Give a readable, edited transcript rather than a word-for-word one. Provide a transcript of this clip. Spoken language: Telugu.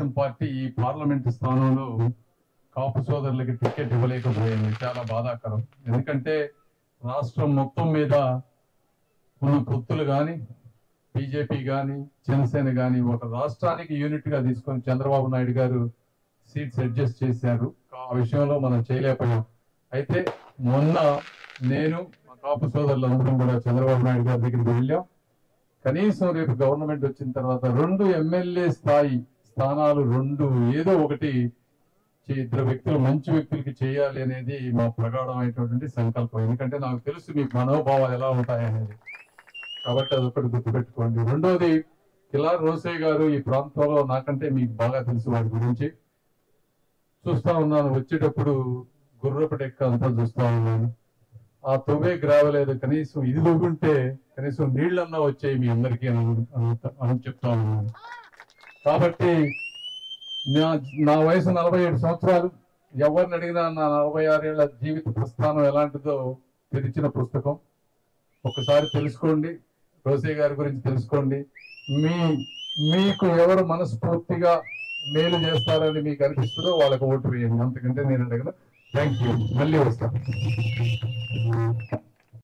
తెలుగుదేశం పార్టీ ఈ పార్లమెంటు స్థానంలో కాపు సోదరులకి టికెట్ ఇవ్వలేకపోయింది. చాలా బాధాకరం. ఎందుకంటే రాష్ట్రం మొత్తం మీద ఉన్న పొత్తులు కానీ, బీజేపీ కానీ, జనసేన కానీ ఒక రాష్ట్రానికి యూనిట్ గా తీసుకొని చంద్రబాబు నాయుడు గారు సీట్స్ అడ్జస్ట్ చేశారు. ఆ విషయంలో మనం చేయలేకపోయాం. అయితే మొన్న నేను మా కాపు సోదరులందరం కూడా చంద్రబాబు నాయుడు గారి దగ్గరికి వెళ్ళాం. కనీసం రేపు గవర్నమెంట్ వచ్చిన తర్వాత 2 ఎమ్మెల్యే స్థాయి స్థానాలు 2 ఏదో ఒకటి ఇద్దరు వ్యక్తులు మంచి వ్యక్తులకి చేయాలి అనేది మా ప్రగాఢమైనటువంటి సంకల్పం. ఎందుకంటే నాకు తెలుసు మీ మనోభావాలు ఎలా ఉంటాయనేది. కాబట్టి అదొకటి గుర్తుపెట్టుకోండి. రెండోది, కిలార్ రోసయ్య గారు ఈ ప్రాంతంలో నాకంటే మీకు బాగా తెలుసు. వాడి గురించి చూస్తా ఉన్నాను. వచ్చేటప్పుడు గుర్రపు డెక్క అంతా చూస్తా ఉన్నాను. ఆ తొవ్వే గ్రావలేదు, కనీసం ఇది దువ్వుంటే కనీసం నీళ్ళన్నా వచ్చాయి మీ అందరికీ అని చెప్తా ఉన్నాను. కాబట్టి నా వయసు 47 సంవత్సరాలు. ఎవరిని అడిగినా నా 46 ఏళ్ల జీవిత ప్రస్థానం ఎలాంటిదో తెరిచిన పుస్తకం. ఒకసారి తెలుసుకోండి, రోసయ్య గారి గురించి తెలుసుకోండి. మీకు ఎవరు మనస్ఫూర్తిగా మేలు చేస్తారని మీకు అనిపిస్తుందో వాళ్ళకి ఓటు వేయండి. అంతకంటే నేను అడగను. Thank you. మళ్ళీ వస్తాను.